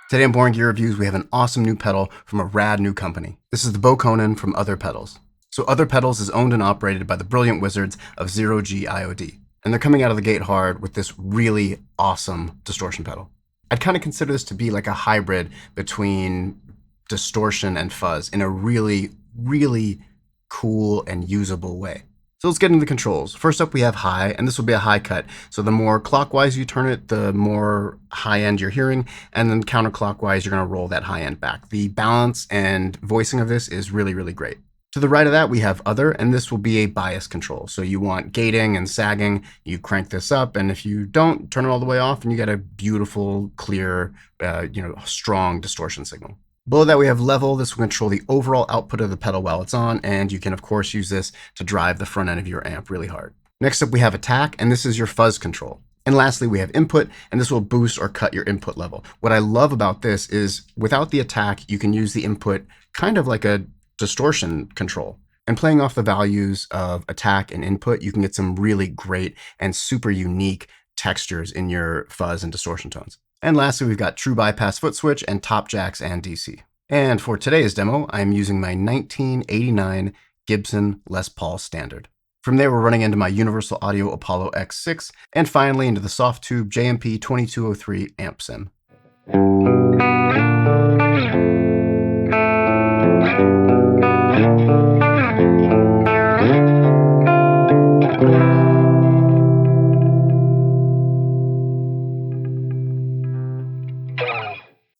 Today on Boring Gear Reviews, we have an awesome new pedal from a rad new company. This is the Bokonon from Other Pedals. So Other Pedals is owned and operated by the brilliant wizards of Zero G IOD. And they're coming out of the gate hard with this really awesome distortion pedal. I'd kind of consider this to be like a hybrid between distortion and fuzz in a really, really cool and usable way. So let's get into the controls. First up, we have high, and this will be a high cut. So the more clockwise you turn it, the more high end you're hearing, and then counterclockwise, you're gonna roll that high end back. The balance and voicing of this is really, really great. To the right of that, we have other, and this will be a bias control. So you want gating and sagging, you crank this up, and if you don't, turn it all the way off, and you get a beautiful, clear, strong distortion signal. Below that, we have level. This will control the overall output of the pedal while it's on, and you can, of course, use this to drive the front end of your amp really hard. Next up, we have attack, and this is your fuzz control. And lastly, we have input, and this will boost or cut your input level. What I love about this is without the attack, you can use the input kind of like a distortion control. And playing off the values of attack and input, you can get some really great and super unique textures in your fuzz and distortion tones. And lastly, we've got true bypass foot switch and top jacks and DC. And for today's demo, I'm using my 1989 Gibson Les Paul Standard. From there, we're running into my Universal Audio Apollo X6, and finally into the Softube JMP 2203 amp sim.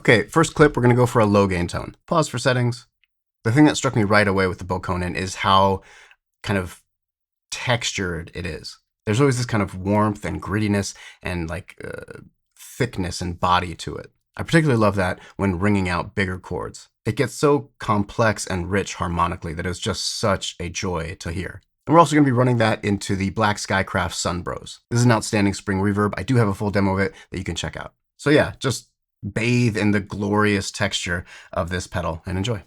Okay, first clip, we're going to go for a low gain tone. Pause for settings. The thing that struck me right away with the Bokonon is how kind of textured it is. There's always this kind of warmth and grittiness and thickness and body to it. I particularly love that when ringing out bigger chords. It gets so complex and rich harmonically that it's just such a joy to hear. And we're also going to be running that into the Black Skycraft Sunbros. This is an outstanding spring reverb. I do have a full demo of it that you can check out. So yeah, just bathe in the glorious texture of this pedal and enjoy.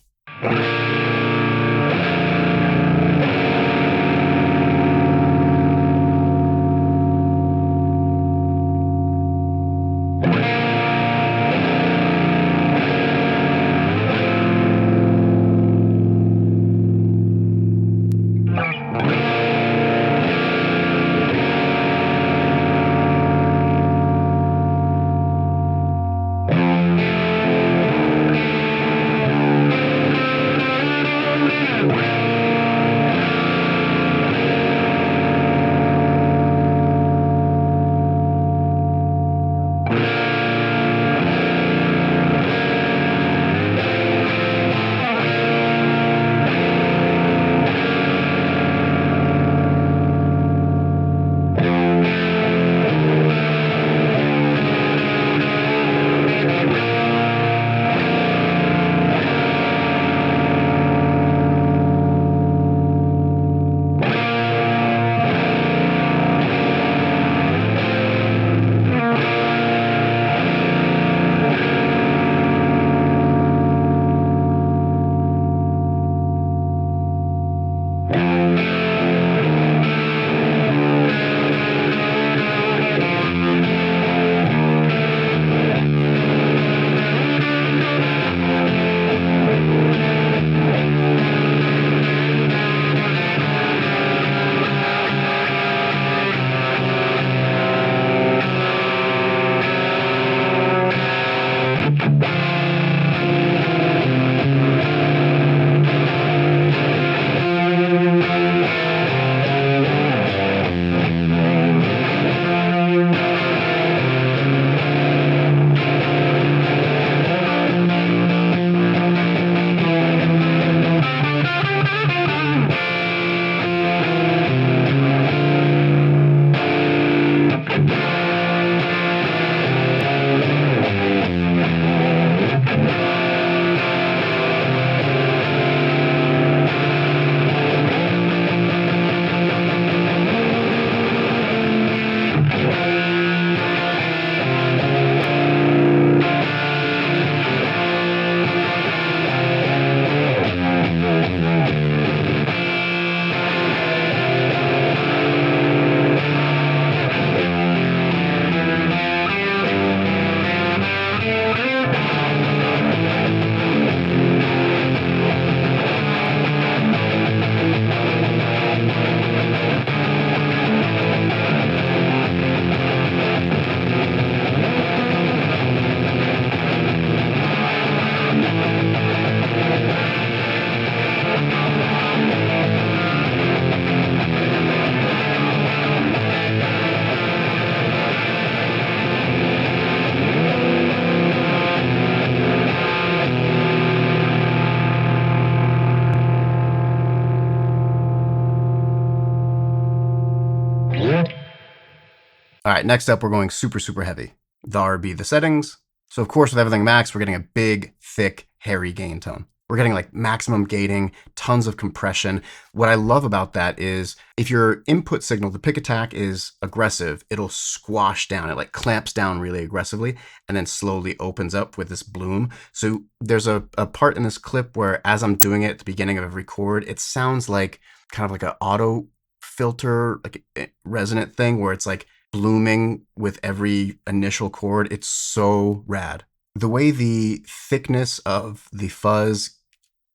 All right, next up, we're going super, super heavy. The RB, the settings. So of course, with everything max, we're getting a big, thick, hairy gain tone. We're getting like maximum gating, tons of compression. What I love about that is if your input signal, the pick attack is aggressive, it'll squash down. It like clamps down really aggressively and then slowly opens up with this bloom. So there's a part in this clip where as I'm doing it at the beginning of every chord, it sounds like kind of like an auto filter, like a resonant thing where it's like blooming with every initial chord. It's so rad. The way the thickness of the fuzz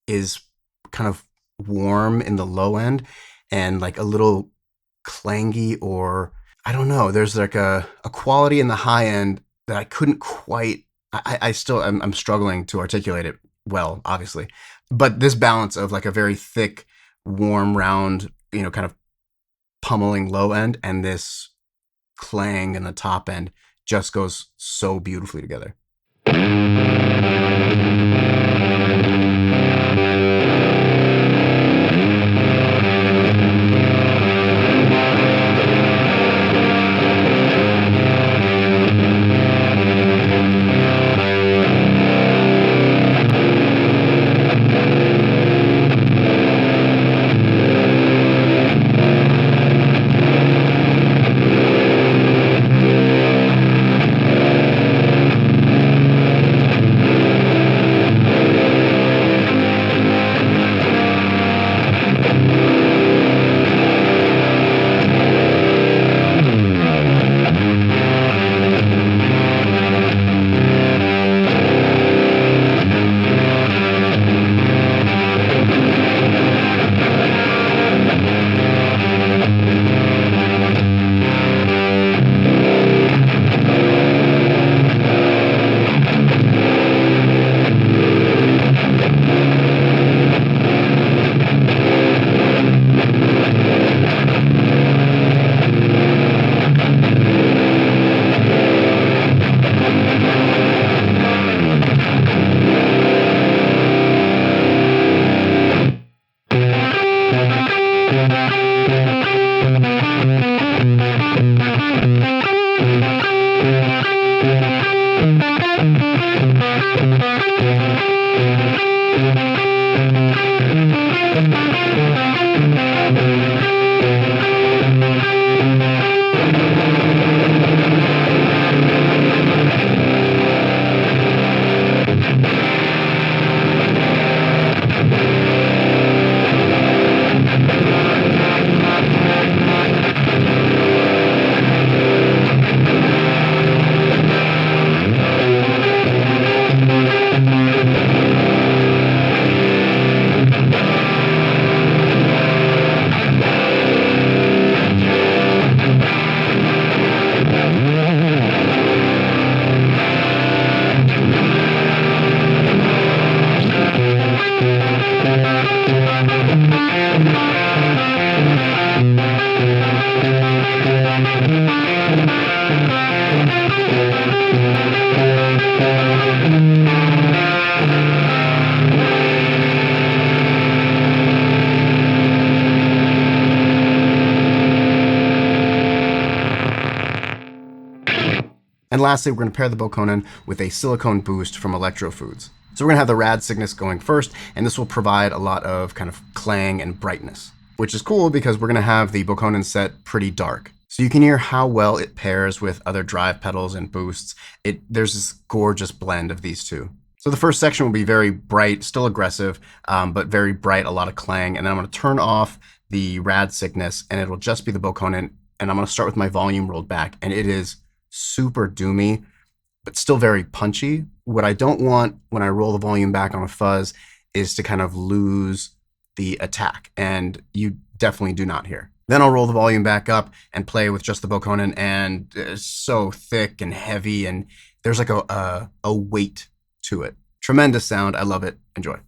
is kind of warm in the low end and like a little clangy, or I don't know, there's like a quality in the high end that I couldn't quite, I'm struggling to articulate it well, obviously. But this balance of like a very thick, warm, round, kind of pummeling low end and this clang in the top end just goes so beautifully together. And lastly, we're going to pair the Bokonon with a silicone boost from Electro Foods. So we're going to have the Rad Sickness going first, and this will provide a lot of kind of clang and brightness, which is cool because we're going to have the Bokonon set pretty dark. So you can hear how well it pairs with other drive pedals and boosts. There's this gorgeous blend of these two. So the first section will be very bright, still aggressive, but very bright, a lot of clang. And then I'm going to turn off the Rad Sickness, and it'll just be the Bokonon. And I'm going to start with my volume rolled back, and it is super doomy, but still very punchy. What I don't want when I roll the volume back on a fuzz is to kind of lose the attack, and you definitely do not here. Then I'll roll the volume back up and play with just the Bokonon, and it's so thick and heavy, and there's like a weight to it. Tremendous sound. I love it. Enjoy.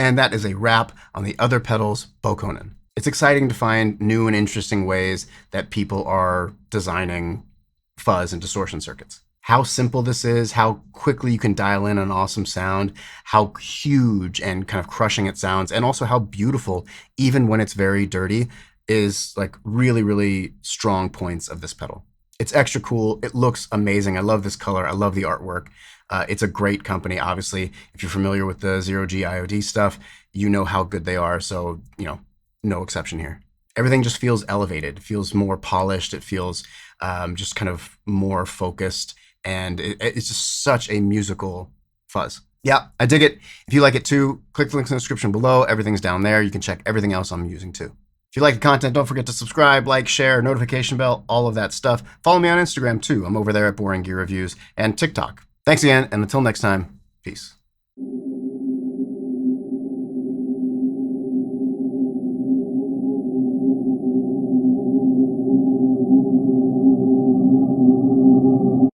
And that is a wrap on the Other Pedals Bokonon. It's exciting to find new and interesting ways that people are designing fuzz and distortion circuits. How simple this is, how quickly you can dial in an awesome sound, how huge and kind of crushing it sounds, and also how beautiful, even when it's very dirty, is like really, really strong points of this pedal. It's extra cool. It looks amazing. I love this color. I love the artwork. It's a great company. Obviously, if you're familiar with the 0G IOD stuff, you know how good they are. So, no exception here. Everything just feels elevated. It feels more polished. It feels just kind of more focused. And it's just such a musical fuzz. Yeah, I dig it. If you like it too, click the links in the description below. Everything's down there. You can check everything else I'm using too. If you like the content, don't forget to subscribe, like, share, notification bell, all of that stuff. Follow me on Instagram too. I'm over there at Boring Gear Reviews and TikTok. Thanks again, and until next time, peace.